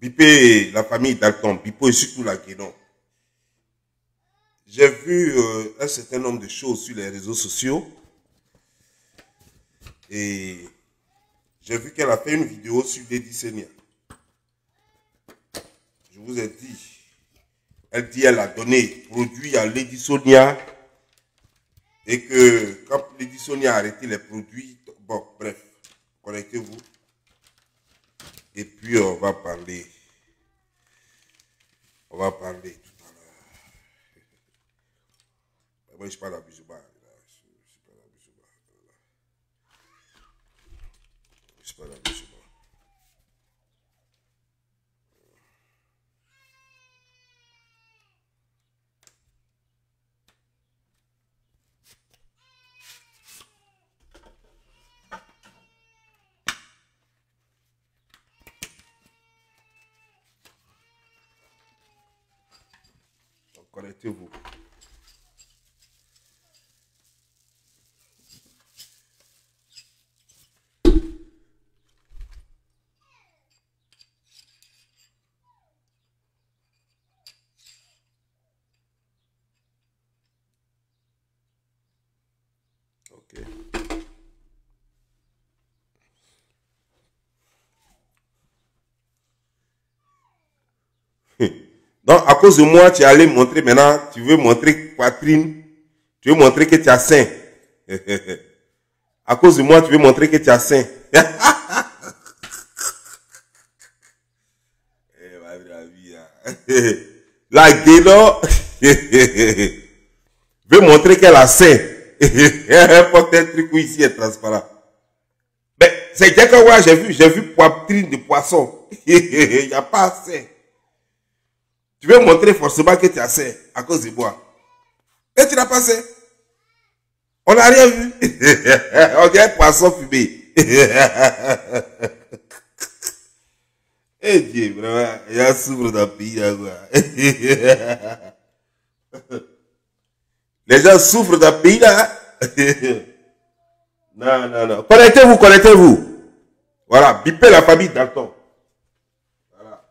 Bipé, la famille Dalton, Bipo et surtout la Guénon. J'ai vu un certain nombre de choses sur les réseaux sociaux. Et j'ai vu qu'elle a fait une vidéo sur Lady Sonia. Je vous ai dit. Elle dit qu'elle a donné produit à Lady Sonia. Et que quand Lady Sonia a arrêté les produits, bon, bref, connectez-vous. Et puis on va parler. On va parler tout à l'heure. Moi, je parle à Bijouba. Je parle à Bijouba. Connectez-vous. Ok. Donc, à cause de moi, tu es allé montrer maintenant, tu veux montrer poitrine, tu veux montrer que tu as sein. À cause de moi, tu veux montrer que tu as sein. La Guénon veut montrer qu'elle a sein. Elle porte un truc où ici est transparent. Mais c'est quelqu'un, ouais, j'ai vu poitrine de poisson. Il n'y a pas sein. Tu veux montrer forcément que tu as sein à cause de moi. Et tu n'as pas sein. On n'a rien vu. On dirait un poisson fumé. Eh Dieu, vraiment, il y a souffre dans le pays. Là, les gens souffrent dans le pays là. Non, non, non. Connectez-vous, connectez-vous. Voilà, bipez la famille Dalton. Voilà.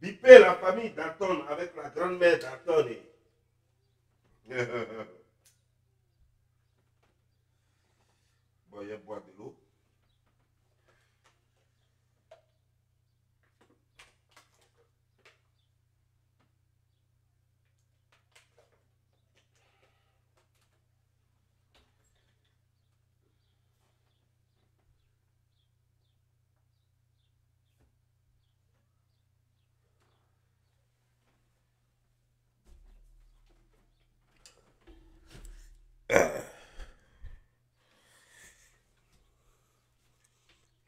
Bipez la famille Dalton avec la grand-mère Dalton. Bon, il y a boire de l'eau.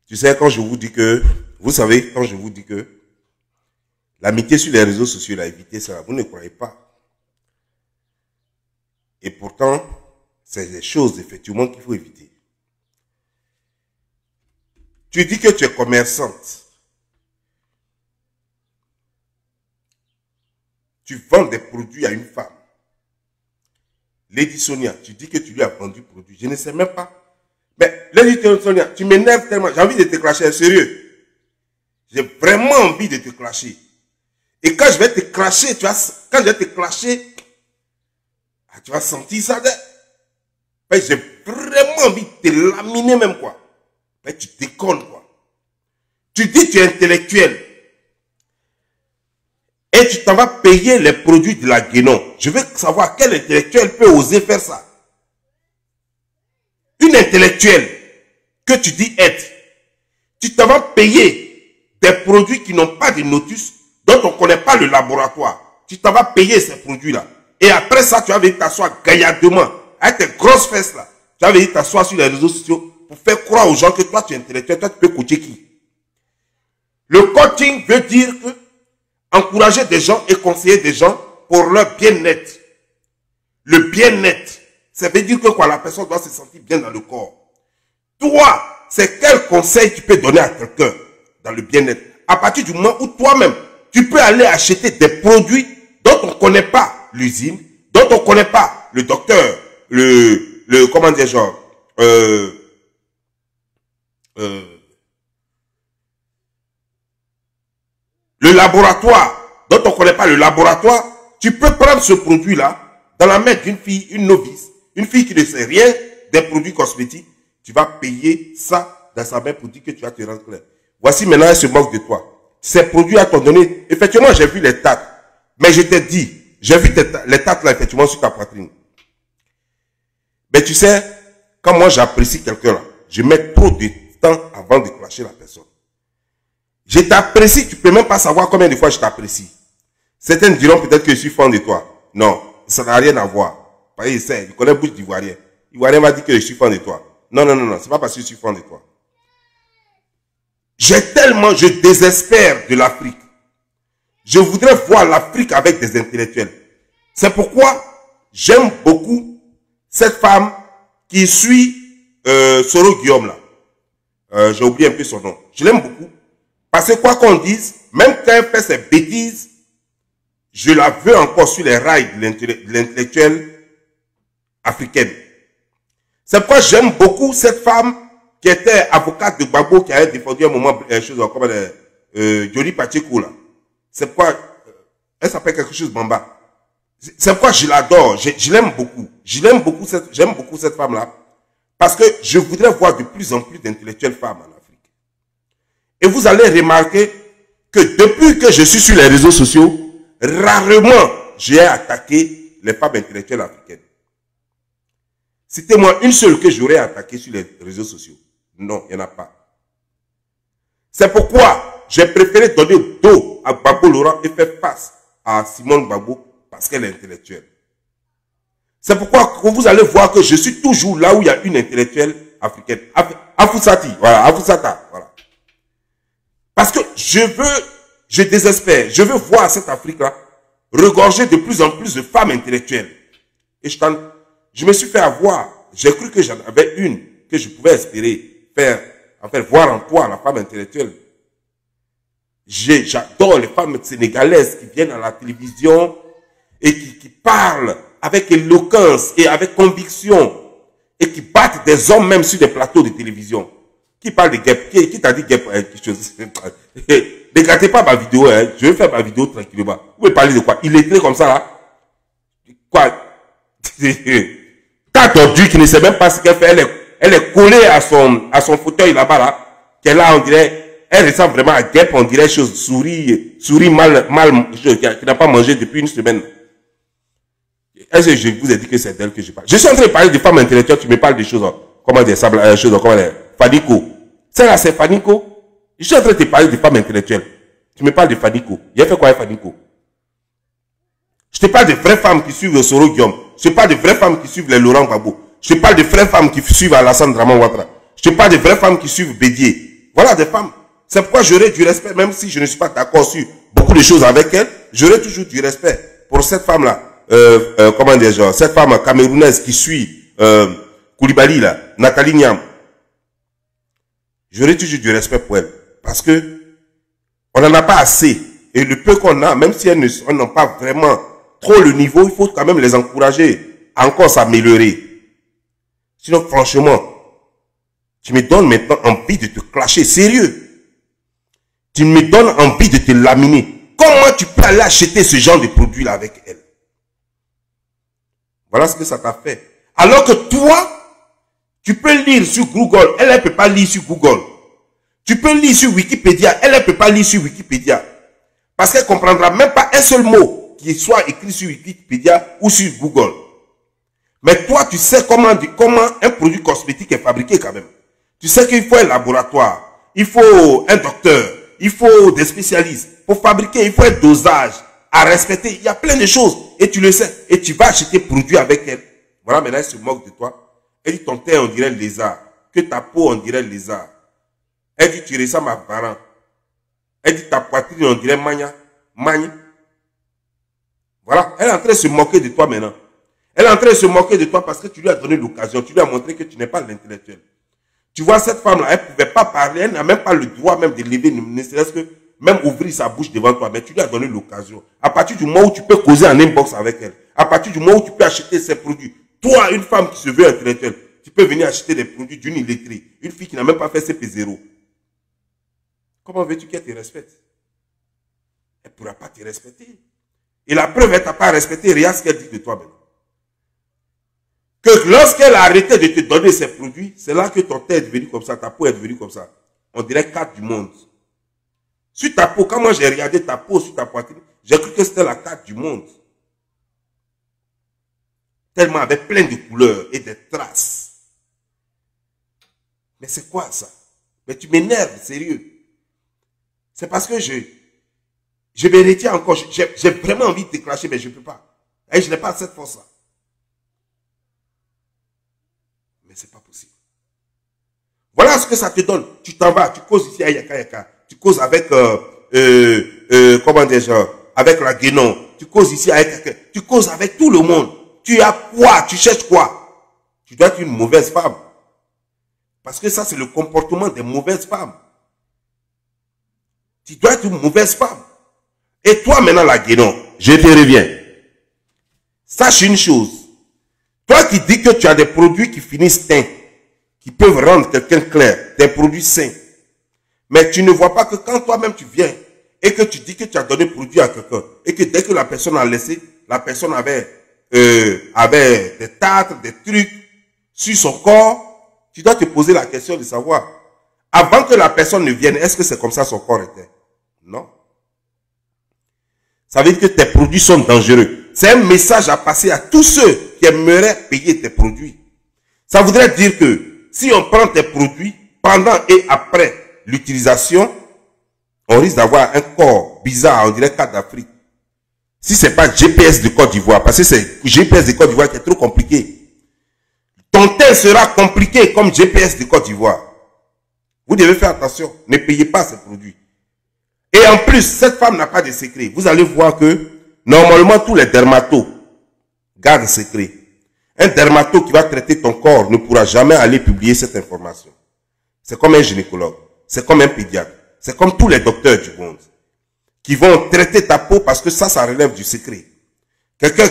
Tu sais, quand je vous dis que, vous savez, quand je vous dis que l'amitié sur les réseaux sociaux, là, évitez ça, vous ne croyez pas. Et pourtant, c'est des choses, effectivement, qu'il faut éviter. Tu dis que tu es commerçante. Tu vends des produits à une femme. Lady Sonia, tu dis que tu lui as vendu produit. Je ne sais même pas. Mais Lady Sonia, tu m'énerves tellement. J'ai envie de te clasher, sérieux. J'ai vraiment envie de te clasher. Et quand je vais te clasher, tu vas, quand je vais te clasher, tu vas sentir ça. J'ai vraiment envie de te laminer même quoi. Mais tu déconnes quoi. Tu dis que tu es intellectuel. Et tu t'en vas payer les produits de la Guénon. Je veux savoir quel intellectuel peut oser faire ça. une intellectuelle que tu dis être, tu te vas payer des produits qui n'ont pas de notice, dont on ne connaît pas le laboratoire. Tu t'en vas payer ces produits-là. Et après ça, tu vas venir t'asseoir gaillardement, avec tes grosses fesses là. Tu vas venir t'asseoir sur les réseaux sociaux pour faire croire aux gens que toi, tu es intellectuel, toi, tu peux coacher qui? Le coaching veut dire que encourager des gens et conseiller des gens pour leur bien-être. Le bien-être, ça veut dire que quoi, la personne doit se sentir bien dans le corps. Toi, c'est quel conseil tu peux donner à quelqu'un dans le bien-être? À partir du moment où toi-même, tu peux aller acheter des produits dont on ne connaît pas l'usine, dont on ne connaît pas le docteur, comment dire, genre, le laboratoire, dont on ne connaît pas le laboratoire, tu peux prendre ce produit-là dans la main d'une fille, une novice, une fille qui ne sait rien des produits cosmétiques, tu vas payer ça dans sa main pour dire que tu vas te rendre clair. Voici maintenant, elle se moque de toi. Ces produits à t'ont donné, effectivement, j'ai vu les tates, mais je t'ai dit, j'ai vu les tates là, effectivement, sur ta poitrine. Mais tu sais, quand moi j'apprécie quelqu'un là, je mets trop de temps avant de clasher la personne. Je t'apprécie, tu ne peux même pas savoir combien de fois je t'apprécie. Certains diront peut-être que je suis fan de toi. Non, ça n'a rien à voir. Parce qu'il sait, il connaît bouche d'Ivoirien. Ivoirien m'a dit que je suis fan de toi. Non, non, non, non, c'est pas parce que je suis fan de toi. Je désespère de l'Afrique. Je voudrais voir l'Afrique avec des intellectuels. C'est pourquoi j'aime beaucoup cette femme qui suit Soro Guillaume là. J'ai oublié un peu son nom. Je l'aime beaucoup. Parce que quoi qu'on dise, même quand elle fait ses bêtises, je la veux encore sur les rails de l'intellectuel africaine. C'est pourquoi j'aime beaucoup cette femme qui était avocate de Gbagbo, qui avait défendu un moment comme Jolie Pacheco là. C'est pourquoi elle s'appelle quelque chose Bamba. C'est pourquoi je l'adore, je l'aime beaucoup. J'aime beaucoup cette femme là. Parce que je voudrais voir de plus en plus d'intellectuelles femmes en Afrique. Et vous allez remarquer que depuis que je suis sur les réseaux sociaux, rarement j'ai attaqué les femmes intellectuelles africaines. Citez-moi une seule que j'aurais attaquée sur les réseaux sociaux. Non, il n'y en a pas. C'est pourquoi j'ai préféré donner dos à Gbagbo Laurent et faire face à Simone Gbagbo parce qu'elle est intellectuelle. C'est pourquoi vous allez voir que je suis toujours là où il y a une intellectuelle africaine. Afusati, voilà, Afusata, voilà. Parce que je désespère, je veux voir cette Afrique-là regorger de plus en plus de femmes intellectuelles. Et je me suis fait avoir, j'ai cru que j'en avais une que je pouvais espérer voir en toi la femme intellectuelle. J'adore les femmes sénégalaises qui viennent à la télévision et qui parlent avec éloquence et avec conviction et qui battent des hommes même sur des plateaux de télévision. Qui parle de guêpe? Qui t'a dit guêpe? Ne gâtez pas ma vidéo, hein. Je vais faire ma vidéo tranquillement. Vous pouvez parler de quoi? Il est comme ça là. Quoi? T'as tordu qui ne sait même pas ce qu'elle fait. Elle est collée à son fauteuil là-bas là. Qu'elle a, on dirait, elle ressemble vraiment à guêpe, on dirait souris mal, qui n'a pas mangé depuis une semaine. Est-ce que je vous ai dit que c'est d'elle que je parle? Je suis en train de parler de femmes intellectuelles, tu me parles des choses, comment dire, comment dire, Fadiko. Celle-là, c'est Fadiko. Je suis en train de te parler de femmes intellectuelles. Tu me parles de Fadiko. Il a fait quoi avec Fadiko? Je te parle de vraies femmes qui suivent le Soro Guillaume. Je te parle de vraies femmes qui suivent les Laurent Gbagbo. Je te parle de vraies femmes qui suivent Alassane Draman Ouattara. Je te parle de vraies femmes qui suivent Bédier. Voilà des femmes. C'est pourquoi j'aurai du respect, même si je ne suis pas d'accord sur beaucoup de choses avec elle, j'aurai toujours du respect pour cette femme-là. Comment dire, genre, cette femme camerounaise qui suit Koulibaly, là, Nathalie Niam. J'aurai toujours du respect pour elle. Parce que on n'en a pas assez. Et le peu qu'on a, même si elles n'ont pas vraiment trop le niveau, il faut quand même les encourager à encore s'améliorer. Sinon, franchement, tu me donnes maintenant envie de te clasher, sérieux. Tu me donnes envie de te laminer. Comment tu peux aller acheter ce genre de produit-là avec elle? Voilà ce que ça t'a fait. Alors que toi, tu peux lire sur Google, elle ne peut pas lire sur Google. Tu peux lire sur Wikipédia, elle ne peut pas lire sur Wikipédia. Parce qu'elle ne comprendra même pas un seul mot qui soit écrit sur Wikipédia ou sur Google. Mais toi, tu sais comment un produit cosmétique est fabriqué quand même. Tu sais qu'il faut un laboratoire, il faut un docteur, il faut des spécialistes. Pour fabriquer, il faut un dosage à respecter. Il y a plein de choses. Et tu le sais. Et tu vas acheter produit avec elle. Voilà, maintenant, elle se moque de toi. Elle dit ton teint, on dirait lézard. Que ta peau, on dirait lézard. Elle dit tu ressembles à Varan. Elle dit ta poitrine, on dirait Magna. Voilà. Elle est en train de se moquer de toi maintenant. Elle est en train de se moquer de toi parce que tu lui as donné l'occasion. Tu lui as montré que tu n'es pas l'intellectuel. Tu vois, cette femme-là, elle ne pouvait pas parler. Elle n'a même pas le droit même de lever, ne serait-ce que même ouvrir sa bouche devant toi. Mais tu lui as donné l'occasion. À partir du moment où tu peux causer en inbox avec elle, à partir du moment où tu peux acheter ses produits, toi, une femme qui se veut intellectuelle, tu peux venir acheter des produits d'une illettrée. Une fille qui n'a même pas fait CP0. Comment veux-tu qu'elle te respecte? Elle ne pourra pas te respecter. Et la preuve, elle ne t'a pas respecté. Regarde ce qu'elle dit de toi maintenant. Que lorsqu'elle a arrêté de te donner ses produits, c'est là que ton teint est devenu comme ça, ta peau est devenue comme ça. On dirait carte du monde. Sur ta peau, quand moi j'ai regardé ta peau sur ta poitrine, j'ai cru que c'était la carte du monde. Tellement avec plein de couleurs et des traces. Mais c'est quoi ça? Mais tu m'énerves, sérieux. C'est parce que je me retiens encore. J'ai vraiment envie de te clasher, mais je ne peux pas. Et je n'ai pas cette force-là. Mais ce n'est pas possible. Voilà ce que ça te donne. Tu t'en vas, tu causes ici à Yaka Yaka. Tu causes avec, comment dire, avec la Guénon. Tu causes ici avec, tu causes avec tout le monde. Tu as quoi? Tu cherches quoi? Tu dois être une mauvaise femme. Parce que ça, c'est le comportement des mauvaises femmes. Tu dois être une mauvaise femme. Et toi, maintenant, la Guénon, je te reviens. Sache une chose. Toi qui dis que tu as des produits qui finissent teints, qui peuvent rendre quelqu'un clair, des produits sains. Mais tu ne vois pas que quand toi-même tu viens et que tu dis que tu as donné produit à quelqu'un et que dès que la personne a laissé, la personne avait des tartres, des trucs sur son corps, tu dois te poser la question de savoir, avant que la personne ne vienne, est-ce que c'est comme ça son corps était? Non. Ça veut dire que tes produits sont dangereux. C'est un message à passer à tous ceux qui aimeraient payer tes produits. Ça voudrait dire que si on prend tes produits pendant et après l'utilisation, on risque d'avoir un corps bizarre, on dirait cas d'Afrique. Si c'est pas GPS de Côte d'Ivoire, parce que c'est GPS de Côte d'Ivoire qui est trop compliqué. Ton teint sera compliqué comme GPS de Côte d'Ivoire. Vous devez faire attention. Ne payez pas ces produits. Et en plus, cette femme n'a pas de secret. Vous allez voir que, normalement, tous les dermatos gardent secret. Un dermato qui va traiter ton corps ne pourra jamais aller publier cette information. C'est comme un gynécologue. C'est comme un pédiatre. C'est comme tous les docteurs du monde. Qui vont traiter ta peau parce que ça relève du secret. Quelqu'un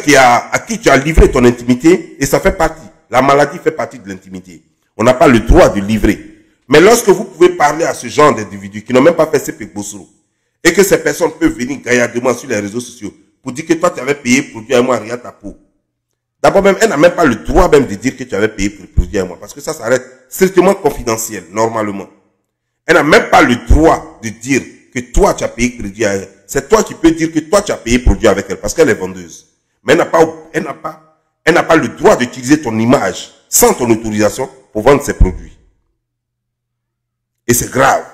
à qui tu as livré ton intimité, et ça fait partie. La maladie fait partie de l'intimité. On n'a pas le droit de livrer. Mais lorsque vous pouvez parler à ce genre d'individus qui n'ont même pas fait CP Bossro, et que ces personnes peuvent venir gaillardement sur les réseaux sociaux pour dire que toi tu avais payé pour produire à moi, regarde ta peau. D'abord même, elle n'a même pas le droit même de dire que tu avais payé pour produire à moi, parce que ça reste strictement confidentiel, normalement. Elle n'a même pas le droit de dire que toi tu as payé pour produire à elle. C'est toi qui peux dire que toi tu as payé pour produire avec elle, parce qu'elle est vendeuse. Mais elle n'a pas le droit d'utiliser ton image sans ton autorisation pour vendre ses produits. Et c'est grave.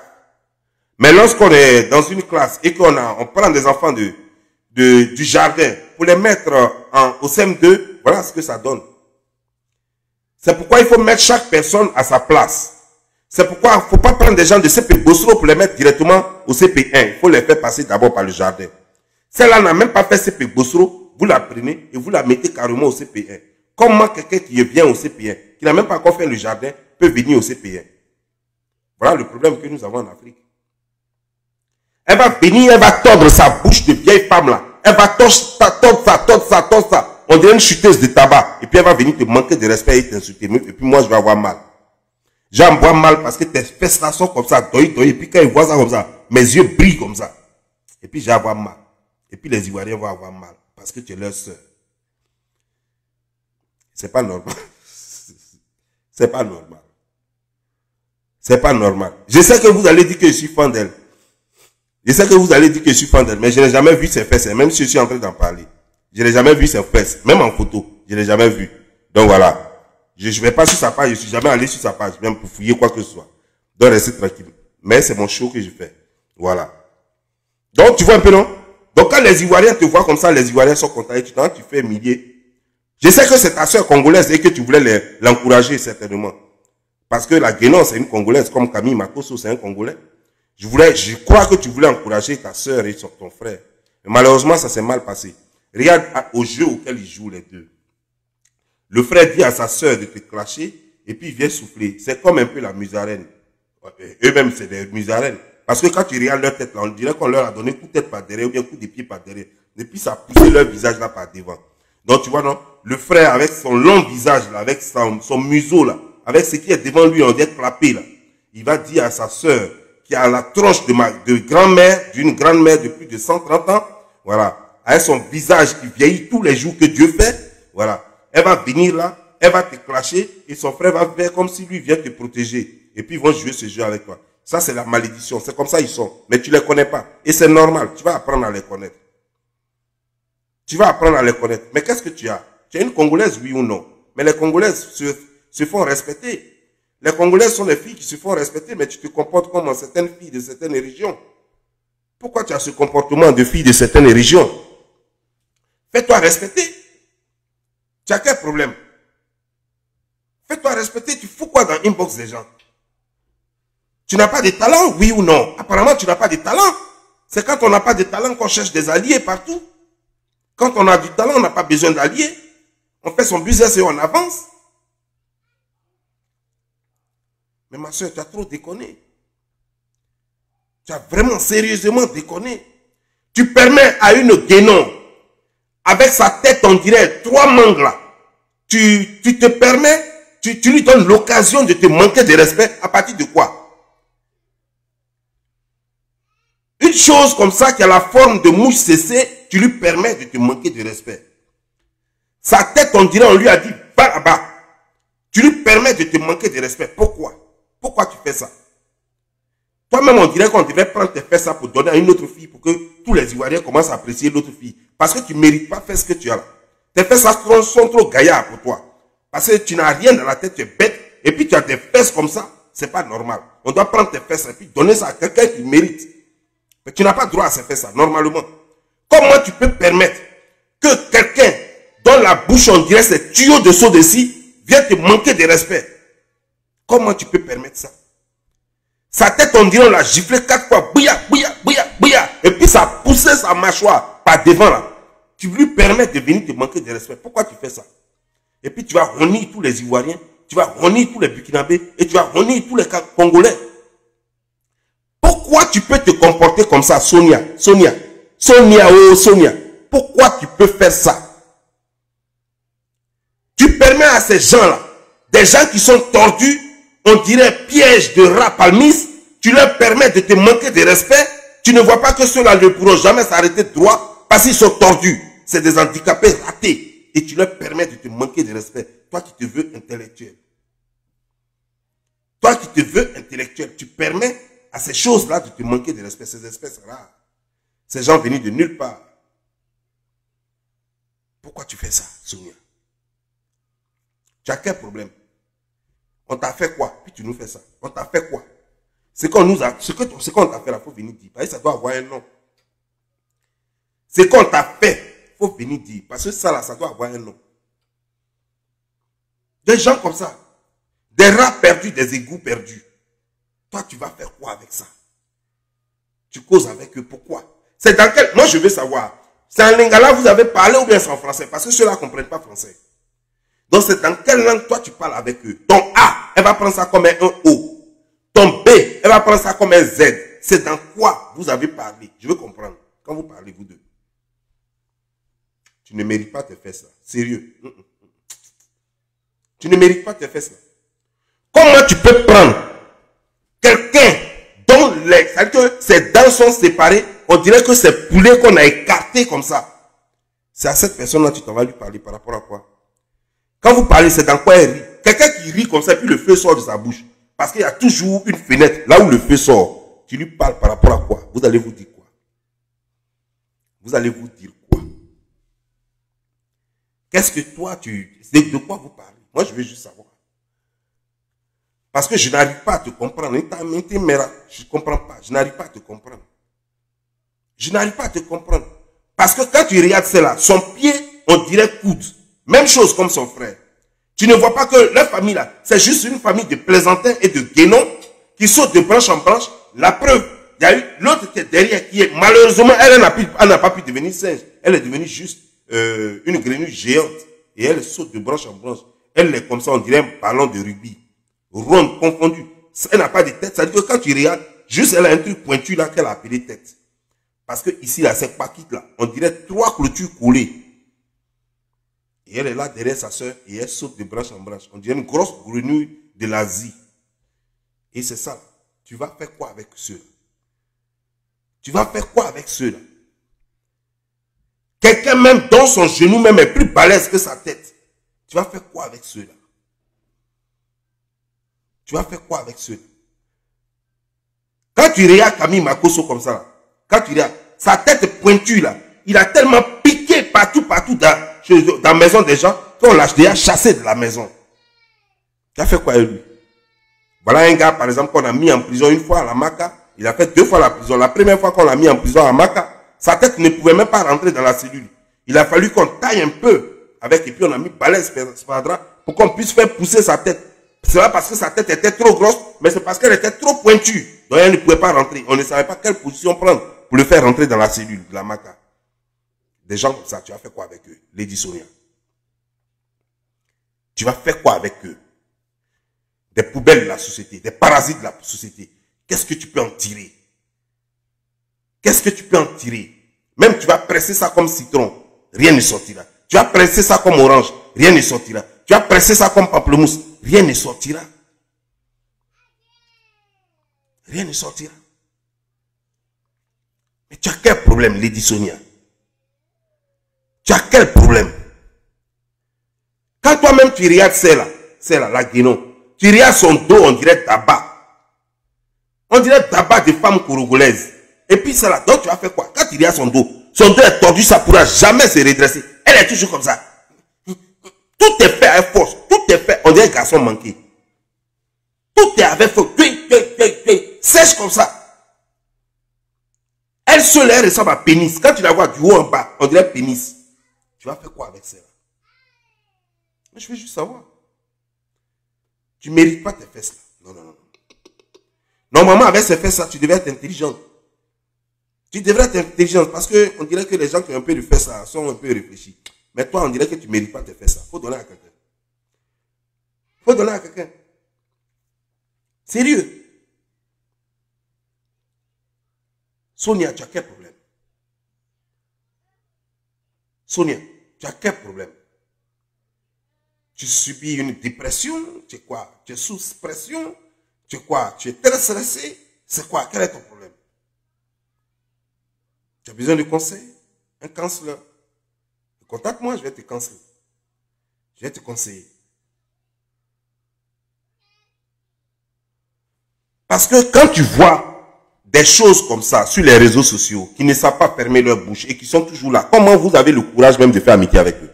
Mais lorsqu'on est dans une classe et qu'on prend des enfants du jardin pour les mettre au CM2, voilà ce que ça donne. C'est pourquoi il faut mettre chaque personne à sa place. C'est pourquoi il ne faut pas prendre des gens de CP Bossro pour les mettre directement au CP1. Il faut les faire passer d'abord par le jardin. Celle-là n'a même pas fait CP Bossro, vous la prenez et vous la mettez carrément au CP1. Comment quelqu'un qui vient au CP1, qui n'a même pas encore fait le jardin, peut venir au CP1? Voilà le problème que nous avons en Afrique. Elle va venir, elle va tordre sa bouche de vieille femme là. Elle va tordre ça. On dirait une chuteuse de tabac. Et puis elle va venir te manquer de respect et t'insulter. Et puis moi je vais avoir mal. Je vais avoir mal parce que tes fesses là sont comme ça, doi. Et puis quand ils voient ça comme ça, mes yeux brillent comme ça. Et puis je vais avoir mal. Et puis les Ivoiriens vont avoir mal. Parce que tu es leur soeur. C'est pas normal. C'est pas normal. C'est pas normal. Je sais que vous allez dire que je suis fan d'elle. Je sais que vous allez dire que je suis fan d'elle, mais je n'ai jamais vu ses fesses, même si je suis en train d'en parler. Je n'ai jamais vu ses fesses, même en photo. Je n'ai jamais vu. Donc voilà. Je ne vais pas sur sa page, je ne suis jamais allé sur sa page, même pour fouiller quoi que ce soit. Donc restez tranquille. Mais c'est mon show que je fais. Voilà. Donc tu vois un peu, non? Donc quand les Ivoiriens te voient comme ça, les Ivoiriens sont contents et tu fais milliers. Je sais que c'est ta soeur congolaise et que tu voulais l'encourager certainement. Parce que la Guénon, c'est une Congolaise, comme Camille Makosso, c'est un Congolais. Je crois que tu voulais encourager ta soeur et ton frère. Mais malheureusement, ça s'est mal passé. Regarde au jeu auquel ils jouent les deux. Le frère dit à sa soeur de te clasher et puis il vient souffler. C'est comme un peu la musarène. Eux-mêmes, c'est des musarènes. Parce que quand tu regardes leur tête là, on dirait qu'on leur a donné coup de tête par derrière ou bien coup de pied par derrière. Et puis ça a poussé leur visage là par devant. Donc tu vois, non, le frère avec son long visage là, avec son museau là, avec ce qui est devant lui, on dirait clapé là. Il va dire à sa soeur qui a la tronche de grand-mère, d'une grand-mère de plus de 130 ans, voilà, avec son visage qui vieillit tous les jours que Dieu fait, voilà. Elle va venir là, elle va te clasher et son frère va faire comme si lui vient te protéger. Et puis ils vont jouer ce jeu avec toi. Ça c'est la malédiction, c'est comme ça ils sont. Mais tu les connais pas. Et c'est normal, tu vas apprendre à les connaître. Tu vas apprendre à les connaître. Mais qu'est-ce que tu as? Tu es une Congolaise, oui ou non? Mais les Congolaises se font respecter. Les Congolaises sont les filles qui se font respecter, mais tu te comportes comme certaines filles de certaines régions. Pourquoi tu as ce comportement de filles de certaines régions? Fais-toi respecter. Tu as quel problème? Fais-toi respecter, tu fous quoi dans l'inbox des gens? Tu n'as pas de talent, oui ou non? Apparemment, tu n'as pas de talent. C'est quand on n'a pas de talent qu'on cherche des alliés partout. Quand on a du talent, on n'a pas besoin d'alliés. On fait son business et on avance. Mais ma soeur, tu as trop déconné. Tu as vraiment sérieusement déconné. Tu permets à une Guénon, avec sa tête, on dirait, 3 mangues là, tu te permets, tu lui donnes l'occasion de te manquer de respect à partir de quoi? Une chose comme ça qui a la forme de mouche cessée, tu lui permets de te manquer de respect. Sa tête, on dirait, on lui a dit, va là-bas. Tu lui permets de te manquer de respect. Pourquoi? Pourquoi tu fais ça? Toi-même, on dirait qu'on devrait prendre tes fesses pour donner à une autre fille pour que tous les Ivoiriens commencent à apprécier l'autre fille. Parce que tu ne mérites pas faire ce que tu as là. Tes fesses sont trop gaillards pour toi. Parce que tu n'as rien dans la tête, tu es bête. Et puis tu as des fesses comme ça. C'est pas normal. On doit prendre tes fesses et puis donner ça à quelqu'un qui mérite. Mais tu n'as pas droit à ces fesses là, normalement. Comment tu peux permettre que quelqu'un dont la bouche, on dirait, c'est tuyau de saut de scie, vienne te manquer de respect? Comment tu peux permettre ça? Sa tête, on dirait, on l'a giflé 4 fois. Bouya, bouya, bouya, bouya. Et puis ça a poussé sa mâchoire par devant là. Tu lui permets de venir te manquer de respect. Pourquoi tu fais ça? Et puis tu vas honir tous les Ivoiriens, tu vas honir tous les Burkinabés et tu vas honir tous les Congolais. Pourquoi tu peux te comporter comme ça, Sonia? Sonia, oh Sonia. Pourquoi tu peux faire ça? Tu permets à ces gens-là, des gens qui sont tordus, on dirait piège de rat palmiste, tu leur permets de te manquer de respect. Tu ne vois pas que ceux-là ne pourront jamais s'arrêter droit parce qu'ils sont tordus. C'est des handicapés ratés. Et tu leur permets de te manquer de respect. Toi qui te veux intellectuel. Toi qui te veux intellectuel, tu permets à ces choses-là de te manquer de respect. Ces espèces rares. Ces gens venus de nulle part. Pourquoi tu fais ça, Sonia? Tu as quel problème? On t'a fait quoi? Puis tu nous fais ça. On t'a fait quoi? Ce qu'on t'a fait là, il faut venir dire. Parce que ça doit avoir un nom. Ce qu'on t'a fait, il faut venir dire. Parce que ça là, ça doit avoir un nom. Des gens comme ça. Des rats perdus, des égouts perdus. Toi, tu vas faire quoi avec ça? Tu causes avec eux. Pourquoi? C'est dans quel... Moi, je veux savoir. C'est en lingala, vous avez parlé ou bien c'est en français? Parce que ceux-là ne comprennent pas français. Donc, c'est dans quelle langue toi tu parles avec eux? Ton A, elle va prendre ça comme un O. Ton B, elle va prendre ça comme un Z. C'est dans quoi vous avez parlé? Je veux comprendre. Quand vous parlez, vous deux. Tu ne mérites pas de faire ça. Sérieux. Tu ne mérites pas de faire ça. Comment tu peux prendre quelqu'un dont ses dents sont séparées, on dirait que c'est poulet qu'on a écarté comme ça. C'est à cette personne-là que tu t'en vas lui parler par rapport à quoi? Quand vous parlez, c'est dans quoi elle rit? Quelqu'un qui rit comme ça, puis le feu sort de sa bouche. Parce qu'il y a toujours une fenêtre, là où le feu sort. Tu lui parles par rapport à quoi? Vous allez vous dire quoi? Vous allez vous dire quoi? Qu'est-ce que toi, de quoi vous parlez? Moi, je veux juste savoir. Parce que je n'arrive pas à te comprendre. Je ne comprends pas. Je n'arrive pas à te comprendre. Je n'arrive pas à te comprendre. Parce que quand tu regardes cela, son pied, on dirait coude. Même chose comme son frère. Tu ne vois pas que leur famille là, c'est juste une famille de plaisantins et de guénons qui sautent de branche en branche. La preuve, il y a eu l'autre qui est derrière, qui est malheureusement, elle n'a pas pu devenir singe. Elle est devenue juste une grenouille géante. Et elle saute de branche en branche. Elle est comme ça, on dirait un ballon de rugby. Ronde, confondue. Elle n'a pas de tête. Ça veut dire que quand tu regardes, juste elle a un truc pointu là qu'elle a appelé tête. Parce que ici, là, cette paquite là, on dirait 3 clôtures collées. Et elle est là derrière sa soeur et elle saute de branche en branche. On dirait une grosse grenouille de l'Asie. Et c'est ça. Tu vas faire quoi avec ceux-là? Tu vas faire quoi avec ceux-là? Quelqu'un même dont son genou même est plus balèze que sa tête. Tu vas faire quoi avec ceux-là? Tu vas faire quoi avec ceux-là? Quand tu regardes Camille Makosso comme ça, quand tu regardes sa tête pointue là, il a tellement piqué partout dans la maison des gens qu'on l'a déjà chassé de la maison. Tu as fait quoi avec lui? Voilà un gars par exemple qu'on a mis en prison une fois à la Maca. Il a fait 2 fois la prison. La première fois qu'on l'a mis en prison à Maca, sa tête ne pouvait même pas rentrer dans la cellule. Il a fallu qu'on taille un peu avec, et puis on a mis balèze sparadrap pour qu'on puisse faire pousser sa tête. C'est pas parce que sa tête était trop grosse, mais c'est parce qu'elle était trop pointue. Donc elle ne pouvait pas rentrer. On ne savait pas quelle position prendre pour le faire rentrer dans la cellule de la Maca. Des gens comme ça, tu vas faire quoi avec eux? Lady Sonia. Tu vas faire quoi avec eux? Des poubelles de la société, des parasites de la société. Qu'est-ce que tu peux en tirer? Qu'est-ce que tu peux en tirer? Même tu vas presser ça comme citron, rien ne sortira. Tu vas presser ça comme orange, rien ne sortira. Tu vas presser ça comme pamplemousse, rien ne sortira. Rien ne sortira. Mais tu as quel problème, Lady Sonia? Tu as quel problème? Quand toi-même tu regardes celle-là, la guénon, tu regardes son dos, on dirait tabac. On dirait tabac de femme congolaise. Et puis celle-là, donc tu vas faire quoi? Quand tu regardes son dos est tordu, ça ne pourra jamais se redresser. Elle est toujours comme ça. Tout est fait avec force. Tout est fait, on dirait un garçon manqué. Tout est avec force. Sèche comme ça. Elle seule, elle ressemble à pénis. Quand tu la vois du haut en bas, on dirait pénis. Tu vas faire quoi avec ça? Je veux juste savoir. Tu ne mérites pas tes fesses là. Non. Normalement, avec ces fesses là, tu devrais être intelligente. Tu devrais être intelligente parce qu'on dirait que les gens qui ont un peu de fesses là sont un peu réfléchis. Mais toi, on dirait que tu ne mérites pas tes fesses là. Il faut donner à quelqu'un. Il faut donner à quelqu'un. Sérieux. Sonia, tu as quel problème? Sonia, tu as quel problème? Tu subis une dépression? Tu es quoi? Tu es sous pression? Tu es quoi? Tu es très stressé? C'est quoi? Quel est ton problème? Tu as besoin de conseils? Un counselor? Contacte-moi, je vais te conseiller. Je vais te conseiller. Parce que quand tu vois des choses comme ça sur les réseaux sociaux, qui ne savent pas fermer leur bouche et qui sont toujours là, comment vous avez le courage même de faire amitié avec eux?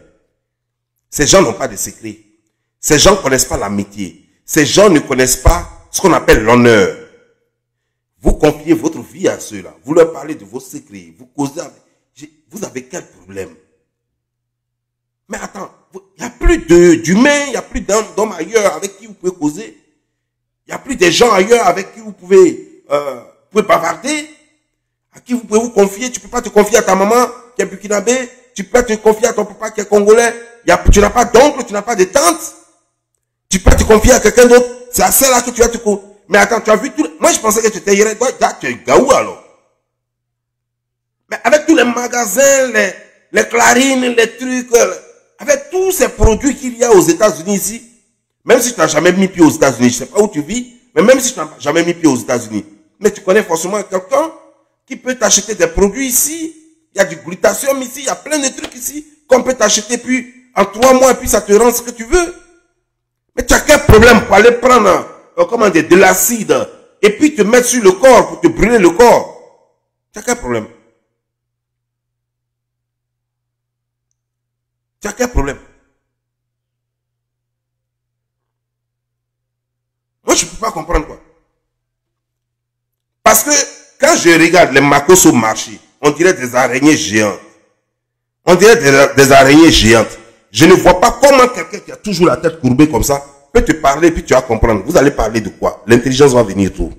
Ces gens n'ont pas de secret. Ces gens ne connaissent pas l'amitié. Ces gens ne connaissent pas ce qu'on appelle l'honneur. Vous confiez votre vie à ceux-là. Vous leur parlez de vos secrets. Vous causez avec... Vous avez quel problème? Mais attends, il n'y a plus d'humains, il n'y a plus d'hommes ailleurs avec qui vous pouvez causer. Il n'y a plus de gens ailleurs avec qui vous pouvez bavarder, à qui vous pouvez vous confier. Tu ne peux pas te confier à ta maman qui est burkinabé. Tu peux pas te confier à ton papa qui est congolais. Tu n'as pas d'oncle, tu n'as pas de tante. Tu peux te confier à quelqu'un d'autre. C'est à celle-là que tu vas te confier. Mais attends, tu as vu tout. Moi, je pensais que tu étais hier. Toi, tu es gaou alors. Mais avec tous les magasins, les clarines, les trucs, avec tous ces produits qu'il y a aux États-Unis ici, même si tu n'as jamais mis pied aux États-Unis, je ne sais pas où tu vis, mais même si tu n'as jamais mis pied aux États-Unis, mais tu connais forcément quelqu'un qui peut t'acheter des produits ici. Il y a du glutathium ici, il y a plein de trucs ici qu'on peut t'acheter, puis en 3 mois, puis ça te rend ce que tu veux. Mais tu as quel problème pour aller prendre de l'acide et puis te mettre sur le corps pour te brûler le corps? Tu as quel problème? Tu as quel problème? Moi, je ne peux pas comprendre quoi. Parce que quand je regarde les macos au marché, on dirait des araignées géantes. On dirait des araignées géantes. Je ne vois pas comment quelqu'un qui a toujours la tête courbée comme ça peut te parler, puis tu vas comprendre. Vous allez parler de quoi? L'intelligence va venir d'où?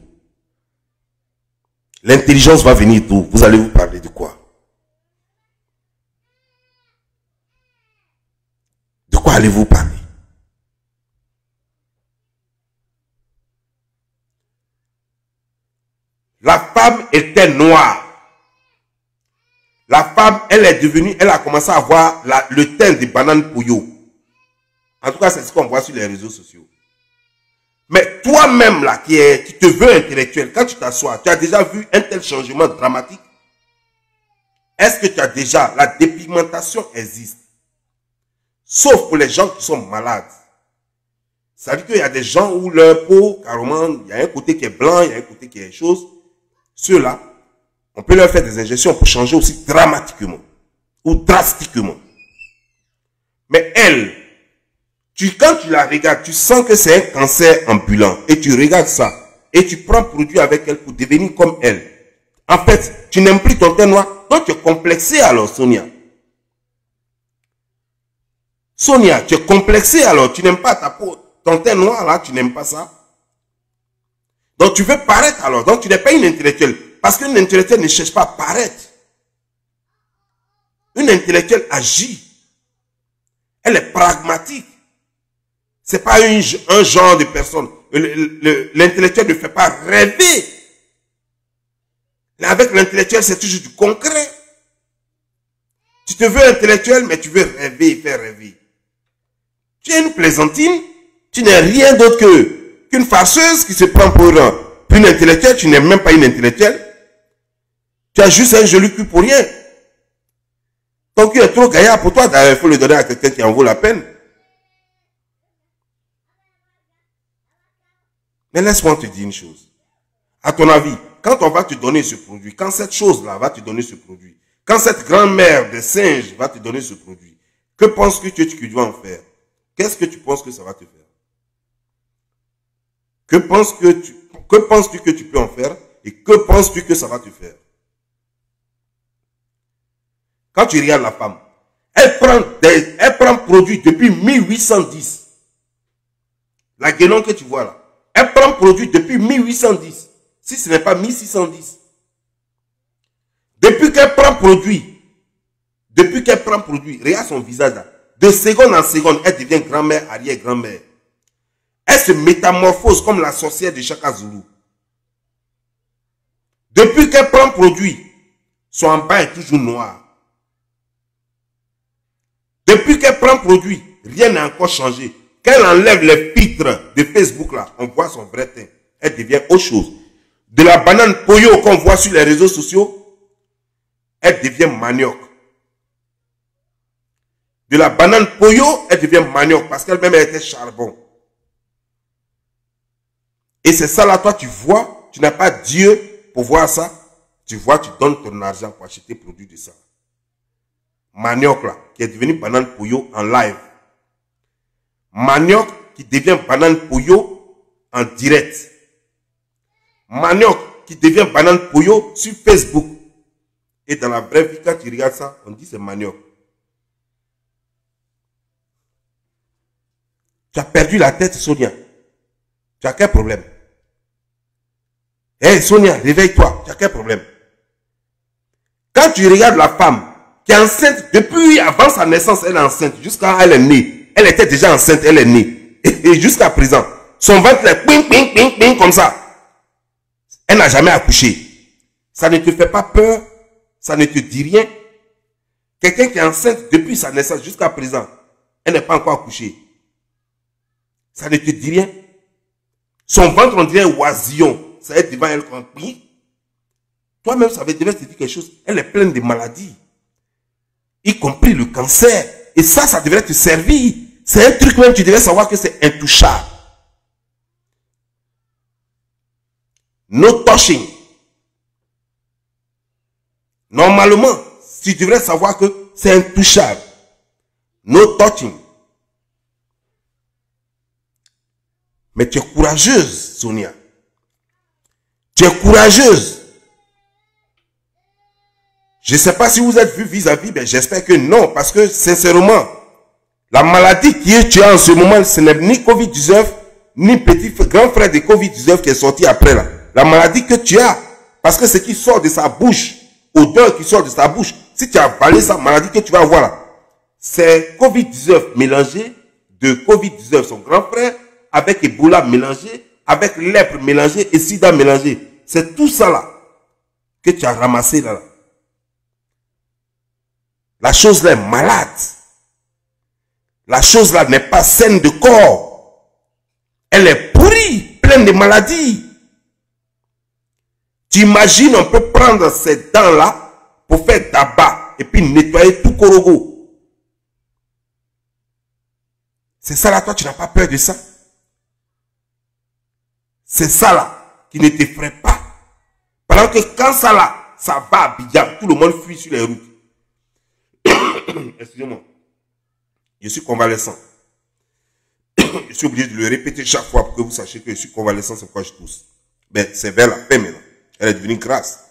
L'intelligence va venir d'où? Vous allez vous parler de quoi? De quoi allez-vous parler? La femme était noire. La femme, elle est devenue, elle a commencé à avoir le teint des bananes Poyo. En tout cas, c'est ce qu'on voit sur les réseaux sociaux. Mais toi-même, là, qui te veux intellectuel, quand tu t'assois, tu as déjà vu un tel changement dramatique? Est-ce que tu as déjà, la dépigmentation existe? Sauf pour les gens qui sont malades. Ça veut dire qu'il y a des gens où leur peau, carrément, il y a un côté qui est blanc, il y a un côté qui est chose. Ceux-là, on peut leur faire des injections pour changer aussi dramatiquement ou drastiquement. Mais elle, quand tu la regardes, tu sens que c'est un cancer ambulant et tu regardes ça et tu prends produit avec elle pour devenir comme elle. En fait, tu n'aimes plus ton teint noir, donc tu es complexé alors, Sonia. Sonia, tu es complexé alors, tu n'aimes pas ta peau, ton teint noir là, tu n'aimes pas ça. Donc tu veux paraître alors, donc tu n'es pas une intellectuelle. Parce qu'une intellectuelle ne cherche pas à paraître. Une intellectuelle agit. Elle est pragmatique. Ce n'est pas un genre de personne. L'intellectuel ne fait pas rêver. Mais avec l'intellectuel, c'est toujours du concret. Tu te veux intellectuel, mais tu veux rêver et faire rêver. Tu es une plaisantine. Tu n'es rien d'autre qu'une farceuse qui se prend pour une intellectuelle. Tu n'es même pas une intellectuelle. Tu as juste un joli cul pour rien. Ton cul est trop gaillard pour toi. D'ailleurs, il faut le donner à quelqu'un qui en vaut la peine. Mais laisse-moi te dire une chose. À ton avis, quand on va te donner ce produit, quand cette chose-là va te donner ce produit, quand cette grand-mère des singes va te donner ce produit, que penses-tu que tu dois en faire? Qu'est-ce que tu penses que ça va te faire? Que penses-tu que tu peux en faire et que penses-tu que ça va te faire? Quand tu regardes la femme, elle prend produit depuis 1810. La guénon que tu vois là, elle prend produit depuis 1810. Si ce n'est pas 1610. Depuis qu'elle prend produit, regarde son visage là. De seconde en seconde, elle devient grand-mère, arrière-grand-mère. Elle se métamorphose comme la sorcière de Chaka Zulu. Depuis qu'elle prend produit, son bas est toujours noir. Depuis qu'elle prend produit, rien n'a encore changé. Quand elle enlève les filtres de Facebook là, on voit son vrai teint. Elle devient autre chose. De la banane Poyo qu'on voit sur les réseaux sociaux, elle devient manioc. De la banane Poyo, elle devient manioc parce qu'elle-même elle était charbon. Et c'est ça là, toi tu vois, tu n'as pas Dieu pour voir ça. Tu vois, tu donnes ton argent pour acheter produit de ça. Manioc là, qui est devenu banane Poyo en live. Manioc qui devient banane Poyo en direct. Manioc qui devient banane Poyo sur Facebook. Et dans la vraie vie, quand tu regardes ça, on dit c'est manioc. Tu as perdu la tête, Sonia. Tu as quel problème? Hé, Sonia, réveille-toi. Tu as quel problème? Quand tu regardes la femme qui est enceinte, depuis avant sa naissance, elle est enceinte, jusqu'à elle est née. Elle était déjà enceinte, elle est née. Et jusqu'à présent, son ventre est ping, ping, ping, ping, comme ça. Elle n'a jamais accouché. Ça ne te fait pas peur? Ça ne te dit rien? Quelqu'un qui est enceinte depuis sa naissance jusqu'à présent, elle n'est pas encore accouchée. Ça ne te dit rien? Son ventre, on dirait un oisillon. Ça va être devant elle comme ping. Toi-même, ça devait te dire quelque chose. Elle est pleine de maladies. Y compris le cancer. Et ça devrait te servir. C'est un truc même, tu devrais savoir que c'est intouchable. No touching. Normalement, tu devrais savoir que c'est intouchable. No touching. Mais tu es courageuse, Sonia. Tu es courageuse. Je ne sais pas si vous êtes vu vis-à-vis, mais j'espère que non. Parce que, sincèrement, la maladie qui tu as en ce moment, ce n'est ni Covid-19, ni petit grand frère de Covid-19 qui est sorti après là. La maladie que tu as, parce que ce qui sort de sa bouche, odeur qui sort de sa bouche, si tu as avalé sa maladie que tu vas avoir là, c'est Covid-19 mélangé de Covid-19, son grand frère, avec Ebola mélangé, avec lèpre mélangé et sida mélangé. C'est tout ça là que tu as ramassé là. La chose là est malade. La chose là n'est pas saine de corps. Elle est pourrie, pleine de maladies. Tu imagines, on peut prendre ces dents là pour faire tabac et puis nettoyer tout Korogo. C'est ça là, toi tu n'as pas peur de ça. C'est ça là qui ne t'effraie pas. Pendant que quand ça là, ça va à Abidjan, tout le monde fuit sur les routes. Excusez-moi. Je suis convalescent. Je suis obligé de le répéter chaque fois pour que vous sachiez que je suis convalescent, c'est pourquoi je tousse. Mais c'est vers la fin maintenant. Elle est devenue grasse.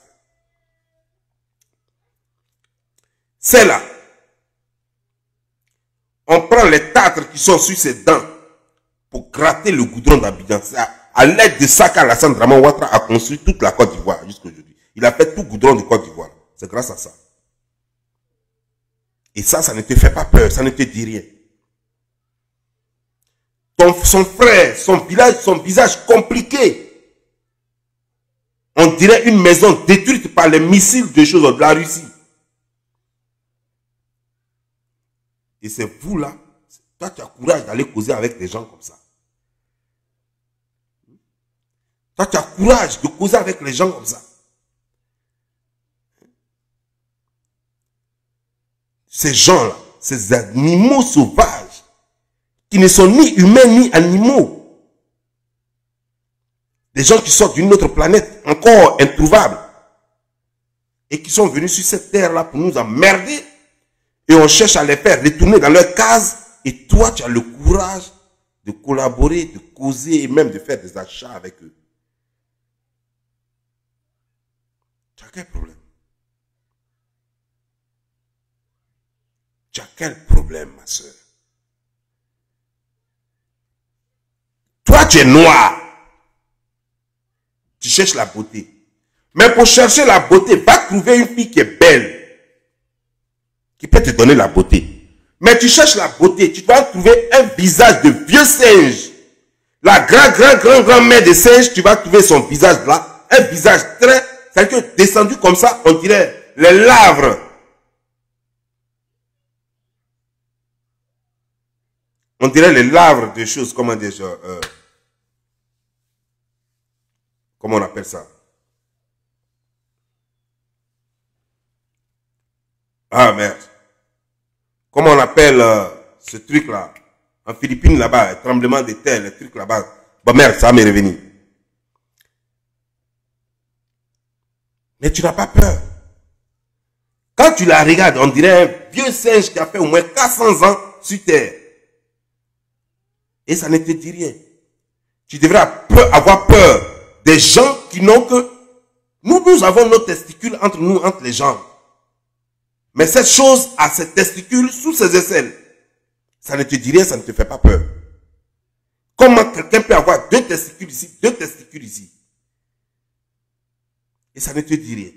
C'est là. On prend les tartres qui sont sur ses dents pour gratter le goudron d'Abidjan. À l'aide de ça qu'Alassane Draman Ouattara a construit toute la Côte d'Ivoire jusqu'à aujourd'hui. Il a fait tout goudron de Côte d'Ivoire. C'est grâce à ça. Et ça ne te fait pas peur, ça ne te dit rien. Son frère, son visage compliqué. On dirait une maison détruite par les missiles de choses de la Russie. Et c'est vous là, toi tu as courage d'aller causer avec des gens comme ça. Toi tu as courage de causer avec les gens comme ça. Ces gens-là, ces animaux sauvages, qui ne sont ni humains ni animaux. Des gens qui sortent d'une autre planète, encore introuvables, et qui sont venus sur cette terre-là pour nous emmerder, et on cherche à les faire retourner dans leur case, et toi, tu as le courage de collaborer, de causer, et même de faire des achats avec eux. Tu as quel problème? Tu as quel problème, ma soeur? Toi, tu es noir. Tu cherches la beauté. Mais pour chercher la beauté, va trouver une fille qui est belle. Qui peut te donner la beauté. Mais tu cherches la beauté, tu dois trouver un visage de vieux singe. La grand-mère de singe, tu vas trouver son visage là. Un visage très, c'est-à-dire que descendu comme ça, on dirait les lavres. On dirait les lavres de choses, comment dire, comment on appelle ça? Ah merde. Comment on appelle ce truc là? En Philippines là-bas, tremblement de terre, le truc là-bas. Bah merde, ça m'est revenu. Mais tu n'as pas peur. Quand tu la regardes, on dirait un vieux singe qui a fait au moins 400 ans sur terre. Et ça ne te dit rien. Tu devrais avoir peur des gens qui n'ont que... Nous avons nos testicules entre nous, entre les jambes. Mais cette chose a ses testicules sous ses aisselles. Ça ne te dit rien, ça ne te fait pas peur. Comment quelqu'un peut avoir deux testicules ici, et ça ne te dit rien.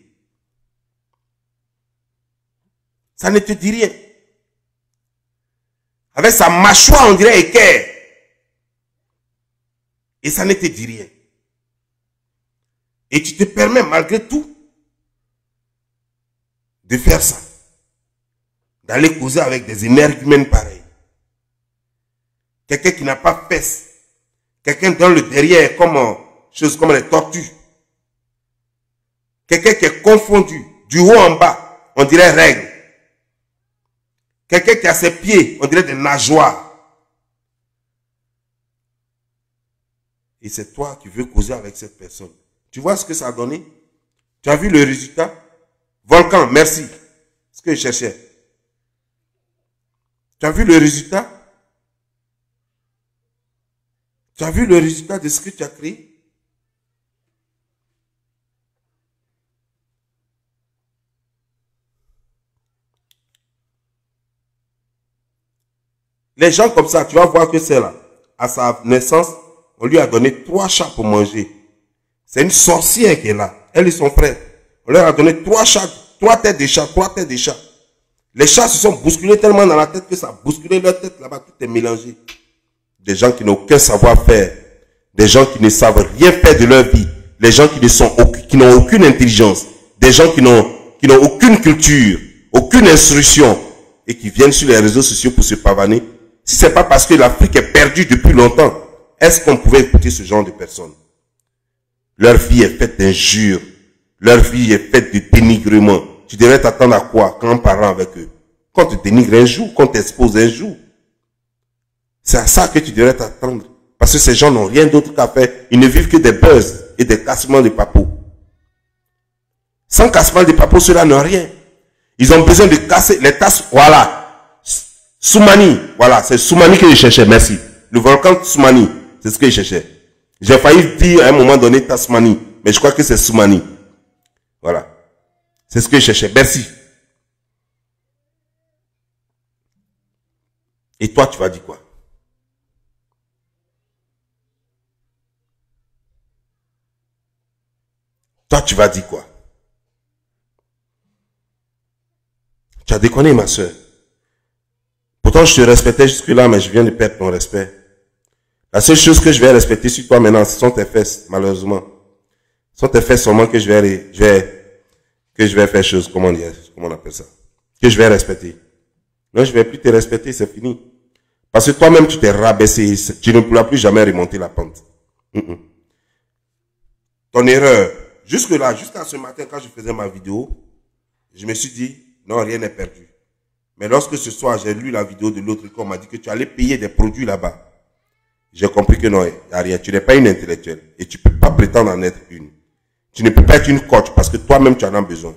Ça ne te dit rien. Avec sa mâchoire, on dirait équerre. Et ça ne te dit rien. Et tu te permets malgré tout de faire ça. D'aller causer avec des énergumènes pareils. Quelqu'un qui n'a pas fesses. Quelqu'un dans le derrière comme les tortues. Quelqu'un qui est confondu du haut en bas, on dirait règle. Quelqu'un qui a ses pieds, on dirait des nageoires. Et c'est toi qui veux causer avec cette personne. Tu vois ce que ça a donné? Tu as vu le résultat? Volcan, merci. Ce que je cherchais. Tu as vu le résultat? Tu as vu le résultat de ce que tu as créé? Les gens comme ça, tu vas voir que c'est là. À sa naissance, on lui a donné 3 chats pour manger. C'est une sorcière qui est là. Elle et son frère. On leur a donné 3 chats, 3 têtes de chats, 3 têtes de chats. Les chats se sont bousculés tellement dans la tête que ça a bousculé leur tête là-bas. Tout est mélangé. Des gens qui n'ont aucun savoir-faire. Des gens qui ne savent rien faire de leur vie. Les gens qui n'ont aucune intelligence. Des gens qui n'ont aucune culture, aucune instruction. Et qui viennent sur les réseaux sociaux pour se pavaner. Si ce n'est pas parce que l'Afrique est perdue depuis longtemps, est-ce qu'on pouvait écouter ce genre de personnes? Leur vie est faite d'injures. Leur vie est faite de dénigrement. Tu devrais t'attendre à quoi quand on parle avec eux? Qu'on te dénigre un jour, qu'on t'expose un jour. C'est à ça que tu devrais t'attendre. Parce que ces gens n'ont rien d'autre qu'à faire. Ils ne vivent que des buzz et des cassements de papeaux. Sans cassement de papeaux, ceux-là n'ont rien. Ils ont besoin de casser les tasses. Voilà. Soumani. Voilà, c'est Soumani que je cherchais. Merci. Le volcan Soumani. C'est ce que je cherchais. J'ai failli dire à un moment donné Tasmanie. Mais je crois que c'est Soumani. Voilà. C'est ce que je cherchais. Merci. Et toi, tu vas dire quoi? Toi, tu vas dire quoi? Tu as déconné, ma soeur. Pourtant, je te respectais jusque-là, mais je viens de perdre ton respect. La seule chose que je vais respecter sur toi maintenant, ce sont tes fesses, malheureusement. Ce sont tes fesses seulement que je vais faire chose, comment on appelle ça? Que je vais respecter. Non, je vais plus te respecter, c'est fini. Parce que toi-même, tu t'es rabaissé, tu ne pourras plus jamais remonter la pente. Ton erreur, jusque-là, jusqu'à ce matin, quand je faisais ma vidéo, je me suis dit, non, rien n'est perdu. Mais lorsque ce soir, j'ai lu la vidéo de l'autre, qu'on m'a dit que tu allais payer des produits là-bas, j'ai compris que non, il n'y a rien. Tu n'es pas une intellectuelle. Et tu ne peux pas prétendre en être une. Tu ne peux pas être une coach parce que toi-même, tu en as besoin.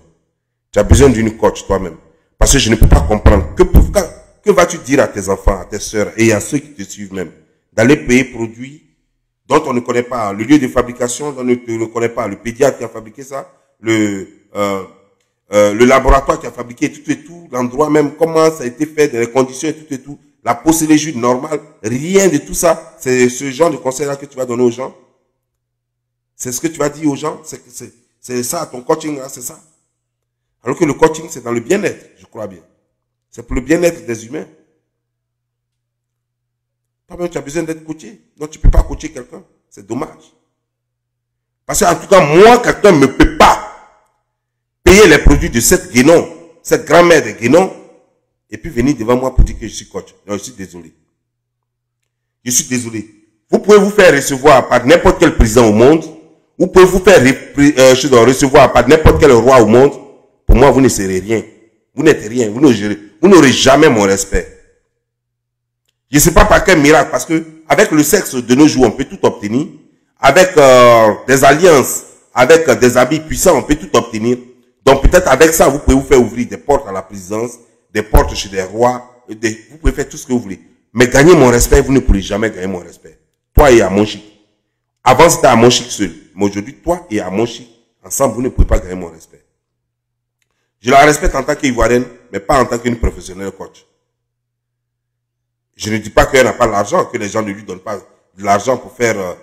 Tu as besoin d'une coach toi-même. Parce que je ne peux pas comprendre. Que vas-tu dire à tes enfants, à tes soeurs et à ceux qui te suivent même, d'aller payer produits dont on ne connaît pas le lieu de fabrication, dont on ne connaît pas le pédiatre qui a fabriqué ça, le laboratoire qui a fabriqué tout et tout, l'endroit même, comment ça a été fait, les conditions et tout, la procédure normale, rien de tout ça. C'est ce genre de conseil-là que tu vas donner aux gens. C'est ce que tu vas dire aux gens. C'est ça, ton coaching, là, c'est ça. Alors que le coaching, c'est dans le bien-être, je crois bien. C'est pour le bien-être des humains. Toi-même, tu as besoin d'être coaché. Donc, tu ne peux pas coacher quelqu'un. C'est dommage. Parce qu'en tout cas, moi, quelqu'un ne peut pas payer les produits de cette guénon, cette grand-mère de guénon, et puis venir devant moi pour dire que je suis coach. Non, je suis désolé. Je suis désolé. Vous pouvez vous faire recevoir par n'importe quel président au monde. Vous pouvez vous faire recevoir par n'importe quel roi au monde. Pour moi, vous ne serez rien. Vous n'êtes rien. Vous n'aurez jamais mon respect. Je ne sais pas par quel miracle, parce que avec le sexe de nos jours, on peut tout obtenir. Avec des alliances, avec des habits puissants, on peut tout obtenir. Donc peut-être avec ça, vous pouvez vous faire ouvrir des portes à la présidence, des portes chez des rois. Vous pouvez faire tout ce que vous voulez. Mais gagner mon respect, vous ne pourrez jamais gagner mon respect. Toi et Amonchik. Avant, c'était Amonchik seul. Mais aujourd'hui, toi et Amonchik, ensemble, vous ne pouvez pas gagner mon respect. Je la respecte en tant qu'Ivoirienne, mais pas en tant qu'une professionnelle coach. Je ne dis pas qu'elle n'a pas l'argent, que les gens ne lui donnent pas de l'argent pour faire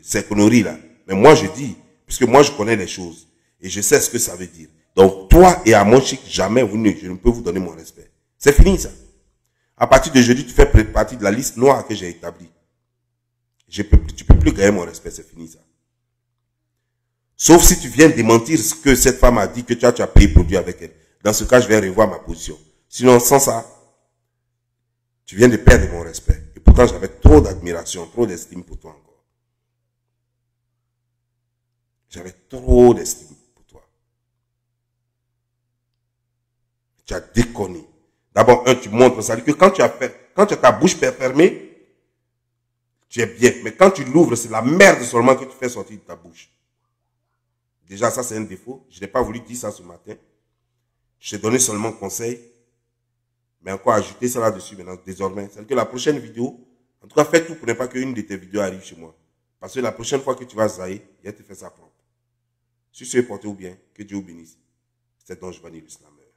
ces conneries-là. Mais moi, je dis, puisque moi, je connais les choses. Et je sais ce que ça veut dire. Donc, toi et Amonchik, jamais je ne peux vous donner mon respect. C'est fini, ça. À partir de jeudi, tu fais partie de la liste noire que j'ai établie. Tu peux plus gagner mon respect, c'est fini, ça. Sauf si tu viens démentir ce que cette femme a dit, que tu as payé produit avec elle. Dans ce cas, je vais revoir ma position. Sinon, sans ça, tu viens de perdre mon respect. Et pourtant, j'avais trop d'admiration, trop d'estime pour toi encore. J'avais trop d'estime pour toi. Tu as déconné. D'abord, tu montres ça. Que quand tu as ta bouche fermée, tu es bien. Mais quand tu l'ouvres, c'est la merde seulement que tu fais sortir de ta bouche. Déjà, ça, c'est un défaut. Je n'ai pas voulu dire ça ce matin. Je t'ai donné seulement conseil. Mais encore ajouter ça là-dessus maintenant, désormais. C'est que la prochaine vidéo, en tout cas, fais tout pour ne pas qu'une de tes vidéos arrive chez moi. Parce que la prochaine fois que tu vas zaïr, il va te faire ça propre. Sur ce, portez-vous bien. Que Dieu vous bénisse. C'est donc Giovanni le Slammer.